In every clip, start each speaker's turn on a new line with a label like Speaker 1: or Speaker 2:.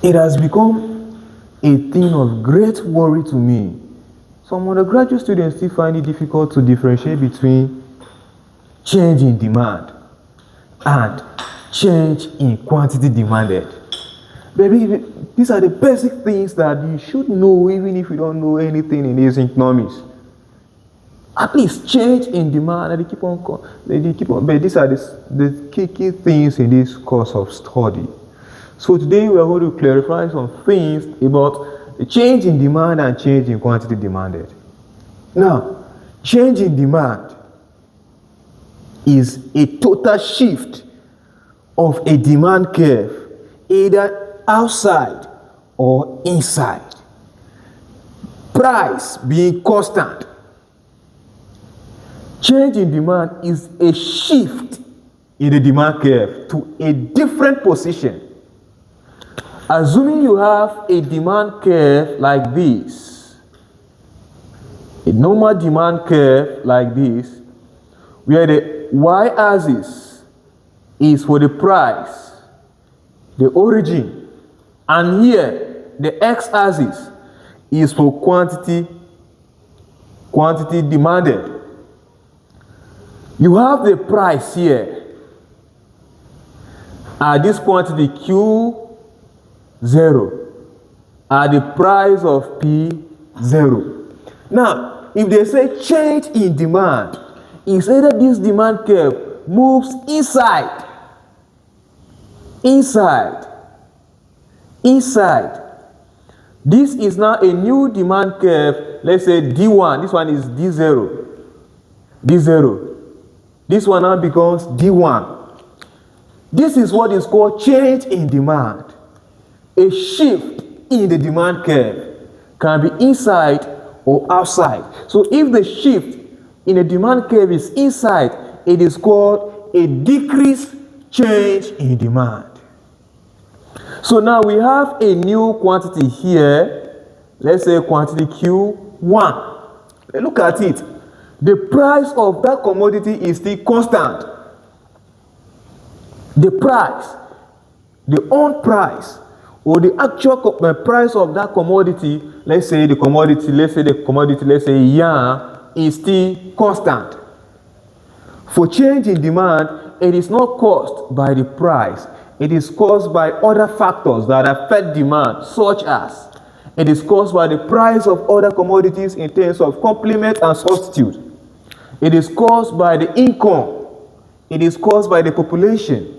Speaker 1: It has become a thing of great worry to me. Some undergraduate students still find it difficult to differentiate between change in demand and change in quantity demanded. Baby, these are the basic things that you should know even if you don't know anything in these economics. At least change in demand, and they keep on, but these are the key things in this course of study. So today we are going to clarify some things about the change in demand and change in quantity demanded. Now, change in demand is a total shift of a demand curve, either outside or inside. Price being constant. Change in demand is a shift in the demand curve to a different position. Assuming you have a demand curve like this, a normal demand curve like this, where the y-axis is for the price, the origin, and here the x-axis is for quantity demanded. You have the price here at this quantity Q0 at the price of P0. Now, if they say change in demand, it's either this demand curve moves inside. This is now a new demand curve. Let's say D1. This one is D0. This one now becomes D1. This is what is called change in demand. A shift in the demand curve can be inside or outside. So if the shift in the demand curve is inside, it is called a decreased change in demand. So now we have a new quantity here. Let's say quantity Q1. Look at it. The price of that commodity is still constant. The price, the own price, or the actual price of that commodity, let's say yarn, is still constant. For change in demand, it is not caused by the price. It is caused by other factors that affect demand, such as it is caused by the price of other commodities in terms of complement and substitute. It is caused by the income. It is caused by the population.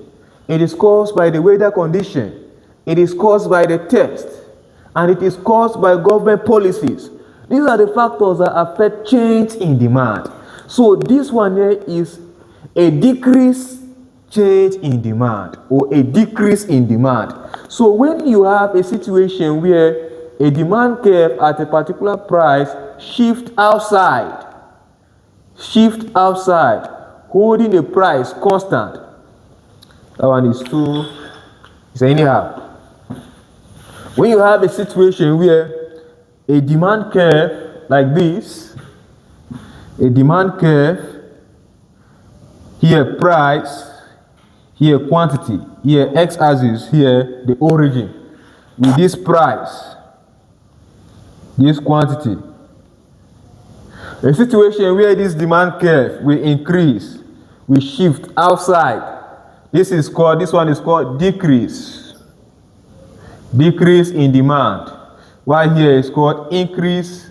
Speaker 1: It is caused by the weather condition. It is caused by the test. And it is caused by government policies. These are the factors that affect change in demand. So this one here is a decreased change in demand or a decrease in demand. So when you have a situation where a demand curve at a particular price shift outside, holding the price constant. That one is too, it's anyhow. When you have a situation where a demand curve like this, a demand curve, here price, here quantity, here x-axis, here the origin, with this price, this quantity. A situation where this demand curve will increase, will shift outside. This one is called decrease. Decrease in demand. While here is called increase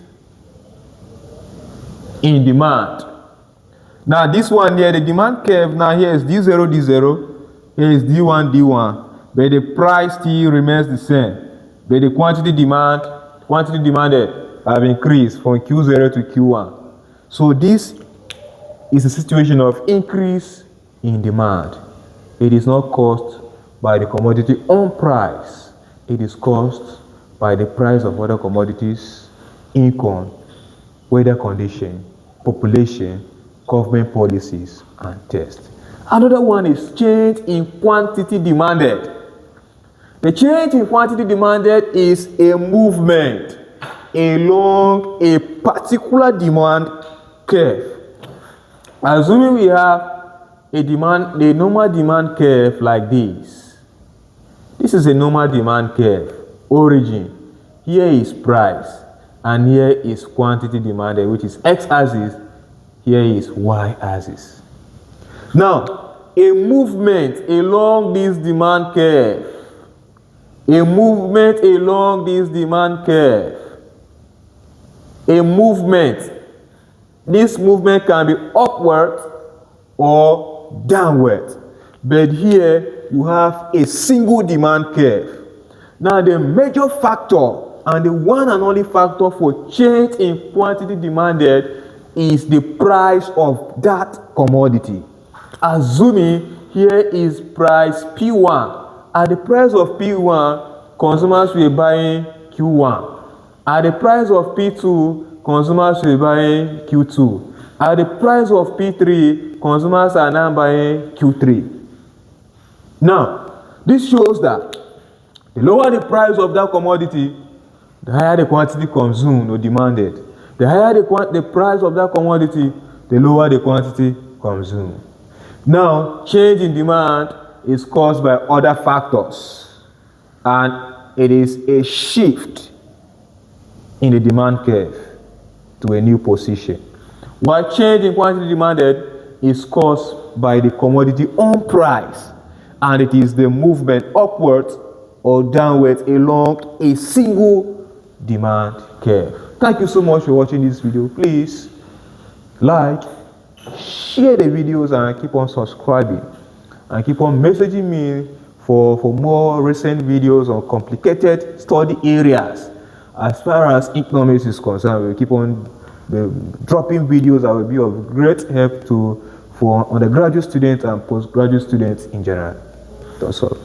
Speaker 1: in demand. Now this one here, the demand curve, now here is D0, here is D1, but the price still remains the same. But the quantity demanded have increased from Q0 to Q1. So this is a situation of increase in demand. It is not caused by the commodity on price. It is caused by the price of other commodities, income, weather condition, population, government policies, and test. Another one is change in quantity demanded. The change in quantity demanded is a movement along a particular demand curve. Assuming we have a normal demand curve like this. This is a normal demand curve. origin. Here is price, and here is quantity demanded, which is x-axis. Here is y-axis. Now, a movement along this demand curve. A movement along this demand curve. A movement. This movement can be upward or downward. But here you have a single demand curve. Now the major factor and the one and only factor for change in quantity demanded is the price of that commodity. Assuming here is price P1. At the price of P1, consumers will be buying Q1. At the price of P2, consumers will be buying Q2. At the price of P3, consumers are now buying Q3. Now, this shows that the lower the price of that commodity, the higher the quantity consumed or demanded. The higher the price of that commodity, the lower the quantity consumed. Now, change in demand is caused by other factors, and it is a shift in the demand curve to a new position. While change in quantity demanded is caused by the commodity on price, and it is the movement upwards or downwards along a single demand curve. Thank you so much for watching this video. Please like, share the videos, and keep on subscribing, and keep on messaging me for more recent videos on complicated study areas. As far as economics is concerned, we'll keep on dropping videos that will be of great help for undergraduate students and postgraduate students in general. That's all.